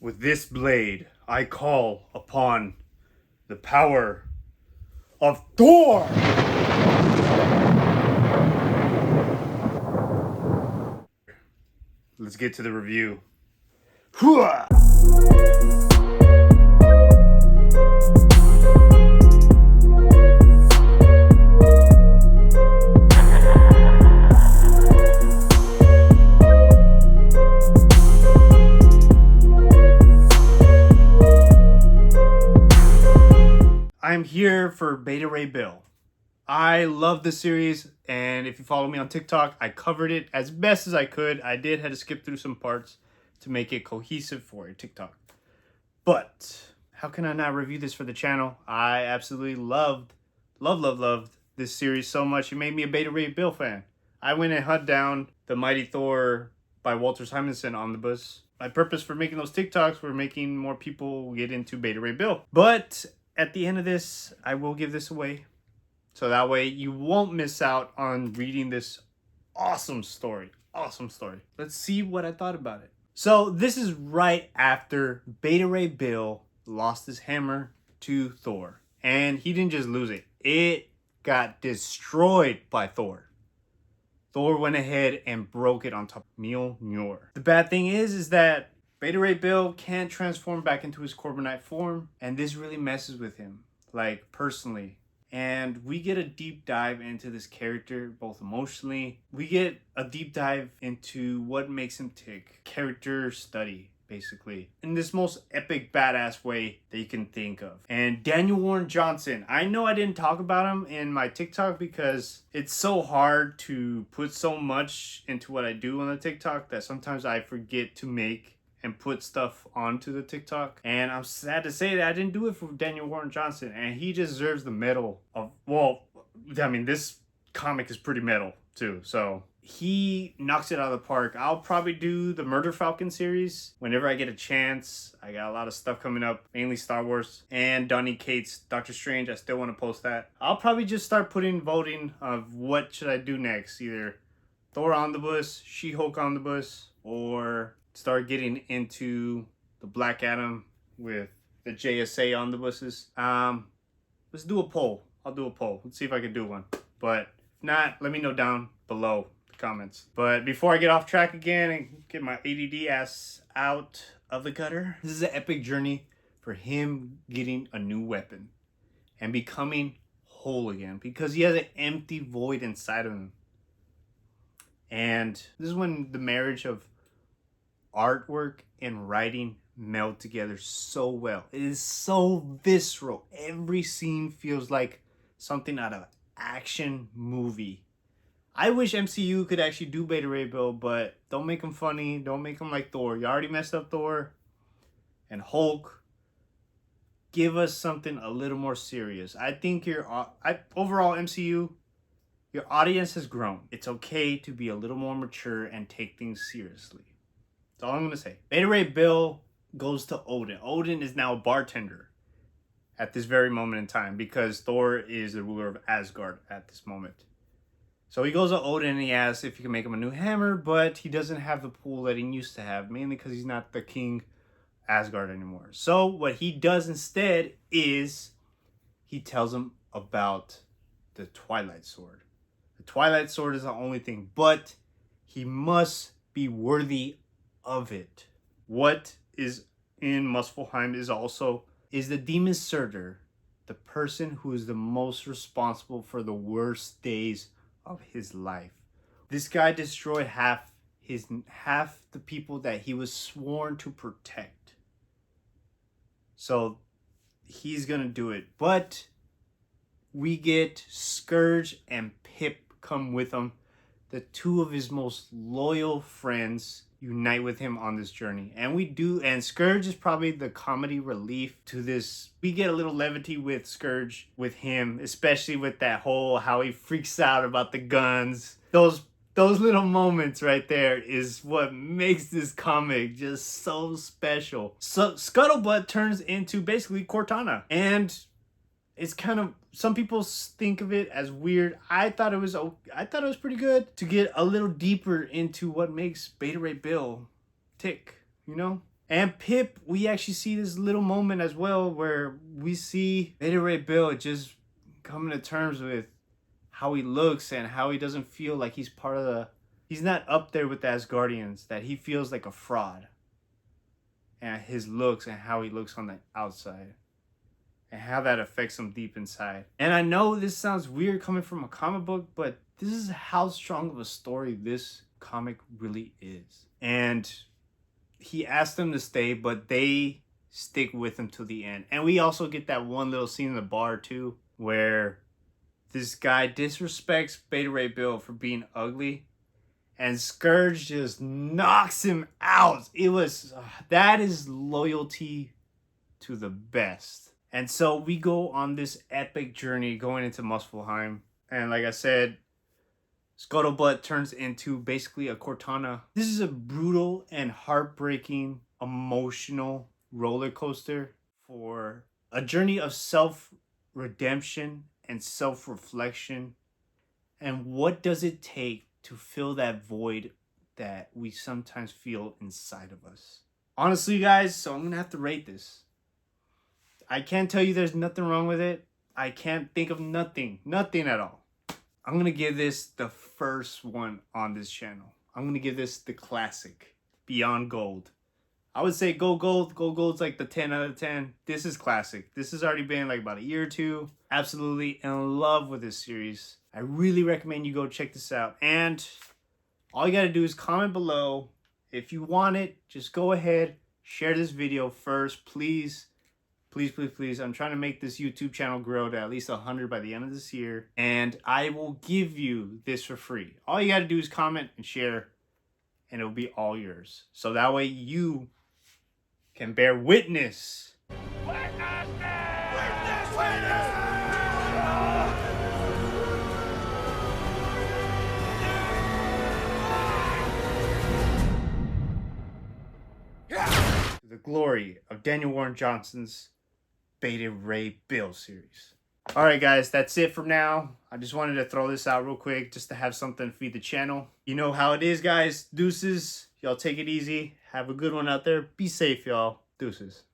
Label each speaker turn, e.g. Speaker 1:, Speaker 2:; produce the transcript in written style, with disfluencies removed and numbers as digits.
Speaker 1: With this blade, I call upon the power of Thor! Let's get to the review. Hooah! I'm here for Beta Ray Bill. I love the series, and if you follow me on TikTok, I covered it as best as I could. I did have to skip through some parts to make it cohesive for a TikTok. But how can I not review this for the channel? I absolutely loved this series so much. It made me a Beta Ray Bill fan. I went and hunted down the Mighty Thor by Walter Simonson omnibus. My purpose for making those TikToks were making more people get into Beta Ray Bill. But at the end of this, I will give this away. So that way you won't miss out on reading this awesome story. Awesome story. Let's see what I thought about it. So this is right after Beta Ray Bill lost his hammer to Thor. And he didn't just lose it. It got destroyed by Thor. Thor went ahead and broke it on top of Mjolnir. The bad thing is that Beta Ray Bill can't transform back into his Corbinite form. And this really messes with him, like personally. And we get a deep dive into this character, both emotionally. We get a deep dive into what makes him tick. Character study, basically. In this most epic, badass way that you can think of. And Daniel Warren Johnson. I know I didn't talk about him in my TikTok because it's so hard to put so much into what I do on the TikTok that sometimes I forget to make and put stuff onto the TikTok. And I'm sad to say that I didn't do it for Daniel Warren Johnson, and he deserves the medal of, well, I mean, this comic is pretty metal too, so he knocks it out of the park. I'll probably do the Murder Falcon series whenever I get a chance. I got a lot of stuff coming up, mainly Star Wars and Donny Cates Doctor Strange. I still want to post that. I'll probably just start putting voting of what should I do next, either Thor Omnibus, She-Hulk Omnibus, or start getting into the Black Adam with the JSA omnibuses. Let's do a poll. I'll do a poll. Let's see if I can do one. But if not, let me know down below the comments. But before I get off track again and get my ADD ass out of the gutter, this is an epic journey for him getting a new weapon and becoming whole again, because he has an empty void inside of him. And this is when the marriage of artwork and writing meld together so well. It is so visceral. Every scene feels like something out of an action movie. I wish MCU could actually do Beta Ray Bill, but don't make him funny. Don't make him like Thor. You already messed up Thor and Hulk. Give us something a little more serious. I think overall MCU, your audience has grown. It's okay to be a little more mature and take things seriously. That's all I'm going to say. Beta Ray Bill goes to Odin. Odin is now a bartender at this very moment in time because Thor is the ruler of Asgard at this moment. So he goes to Odin and he asks if he can make him a new hammer, but he doesn't have the pool that he used to have, mainly because he's not the king Asgard anymore. So what he does instead is he tells him about the Twilight Sword. The Twilight Sword is the only thing, but he must be worthy of it. What is in Muspelheim is the Demon Surtur, the person who is the most responsible for the worst days of his life. This guy destroyed half the people that he was sworn to protect. So he's gonna do it. But we get Scourge and Pip come with him. The two of his most loyal friends unite with him on this journey. And Scourge is probably the comedy relief to this. We get a little levity with Scourge, with him, especially with that whole how he freaks out about the guns. Those little moments right there is what makes this comic just so special. So Scuttlebutt turns into basically Cortana, and it's kind of, some people think of it as weird. I thought it was pretty good to get a little deeper into what makes Beta Ray Bill tick, you know? And Pip, we actually see this little moment as well where we see Beta Ray Bill just coming to terms with how he looks and how he doesn't feel like he's part of the... He's not up there with the Asgardians, that he feels like a fraud. And his looks and how he looks on the outside. And how that affects him deep inside. And I know this sounds weird coming from a comic book, but this is how strong of a story this comic really is. And he asked them to stay, but they stick with him to the end. And we also get that one little scene in the bar too, where this guy disrespects Beta Ray Bill for being ugly, and Scourge just knocks him out. It was that is loyalty to the best. And so we go on this epic journey going into Muspelheim, and like I said, Scuttlebutt turns into basically a Cortana. This is a brutal and heartbreaking, emotional roller coaster for a journey of self-redemption and self-reflection. And what does it take to fill that void that we sometimes feel inside of us? Honestly, guys, so I'm going to have to rate this. I can't tell you there's nothing wrong with it. I can't think of nothing at all. I'm going to give this the first one on this channel. I'm going to give this the classic, Beyond Gold. I would say Go Gold. Go Gold's like the 10 out of 10. This is classic. This has already been like about a year or two. Absolutely in love with this series. I really recommend you go check this out. And all you got to do is comment below. If you want it, just go ahead, share this video first, please. Please, please, please. I'm trying to make this YouTube channel grow to at least 100 by the end of this year. And I will give you this for free. All you got to do is comment and share, and it'll be all yours. So that way you can bear witness. The glory of Daniel Warren Johnson's Beta Ray Bill series. Alright guys, that's it for now. I just wanted to throw this out real quick just to have something to feed the channel. You know how it is, guys. Deuces. Y'all take it easy. Have a good one out there. Be safe, y'all. Deuces.